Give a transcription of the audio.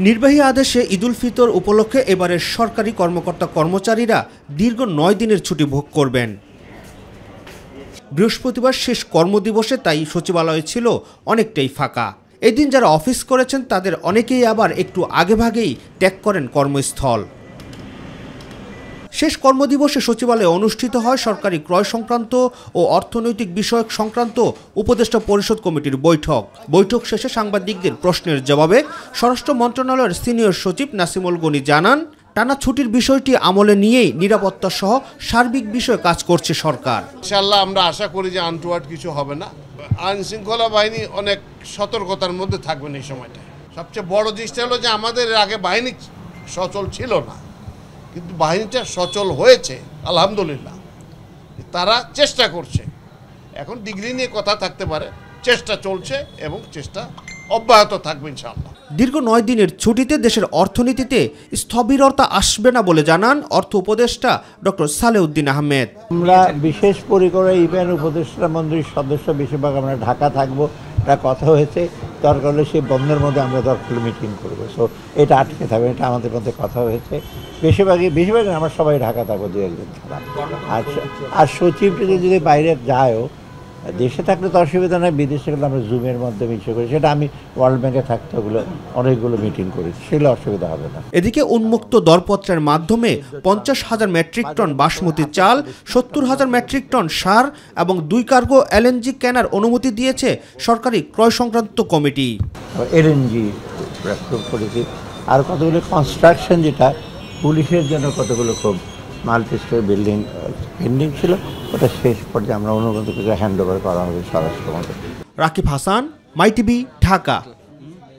নির্বাহী আদেশে ঈদুল ফিতর উপলক্ষে এবারের সরকারি কর্মকর্তা কর্মচারীরা দীর্ঘ ৯ দিনের ছুটি ভোগ করবেন। বৃহস্পতিবার শেষ কর্মদিবসে তাই সচিবালয় ছিল অনেকটাই ফাঁকা। এদিন যারা অফিস করেছেন তাদের অনেকেই আবার একটু আগেভাগেই ত্যাগ করেন কর্মস্থল। শেষ কর্মদিবসে সচিবালয়ে অনুষ্ঠিত হয় সরকারি ক্রয় সংক্রান্ত ও অর্থনৈতিক বিষয়ক সংক্রান্ত উপদেষ্টা পরিষদ কমিটির বৈঠক শেষে সাংবাদিকদের প্রশ্নের জবাবে স্বরাষ্ট্র মন্ত্রণালয়ের সিনিয়র সচিব নাসিমুল গনি জানান, টানা ছুটির বিষয়টি আমলে নিয়েই নিরাপত্তা সহ সার্বিক বিষয়ে কাজ করছে সরকার। ইনশাআল্লাহ আমরা আশা করি যে আনটুয়ার্ড কিছু হবে না। আইন শৃঙ্খলা বাহিনী অনেক সতর্কতার মধ্যে থাকবেন এই সময়টা। সবচেয়ে বড় জিনিসটা হলো যে আমাদের আগে বাহিনী সচল ছিল না, কিন্তু বাহিনীটা সচল হয়েছে আলহামদুলিল্লাহ। তারা চেষ্টা করছে, এখন ডিগ্রি নিয়ে কথা থাকতে পারে, চেষ্টা চলছে এবং চেষ্টা অব্যাহত থাকবে ইনশাআল্লাহ। দীর্ঘ ৯ দিনের ছুটিতে দেশের অর্থনীতিতে স্থবিরতা আসবে না বলে জানান অর্থ উপদেষ্টা ডক্টর সালেউদ্দিন আহমেদ। আমরা বিশেষ পরিকরে ইভেন উপদেষ্টা মন্ত্রীর সদস্য বেশিরভাগ আমরা ঢাকা থাকবো, এটা কথা হয়েছে। দরকার হলে সেই বন্ধের মধ্যে আমরা দরকার মিটিং করবো, সো এটা আটকে থাকবে, এটা আমাদের মধ্যে কথা হয়েছে। বেশিরভাগ আমরা সবাই ঢাকা থাকবো, দু একদিন ছাড়া। আর সচিবটি যদি বাইরে যায়ও, দেশে থাকলে তো অসুবিধা নয়, বিদেশে গেলে আমরা জুমের মাধ্যমে ইস্যু করি, সেটা আমি ওয়ার্ল্ড ব্যাংকে থাকতে অনেকগুলো মিটিং করি, সেগুলো অসুবিধা হবে না। এদিকে উন্মুক্ত দরপত্রের মাধ্যমে 50,000 মেট্রিক টন বাসমতি চাল, 70,000 মেট্রিক টন সার এবং 2 কার্গো এলএনজি কেনার অনুমতি দিয়েছে সরকারি ক্রয় সংক্রান্ত কমিটি। এলএনজি করেছি, আর কতগুলো কনস্ট্রাকশন, যেটা পুলিশের জন্য কতগুলো খুব মাল্টি স্টোরি বিল্ডিং পেন্ডিং ছিল, ওটা শেষ পর্যায়ে আমরা অনুমোদন করে হ্যান্ড ওভার করা হবে স্বরাষ্ট্র মন্ত্রণালয়। রাকিব হাসান, মাই টিভি, ঢাকা।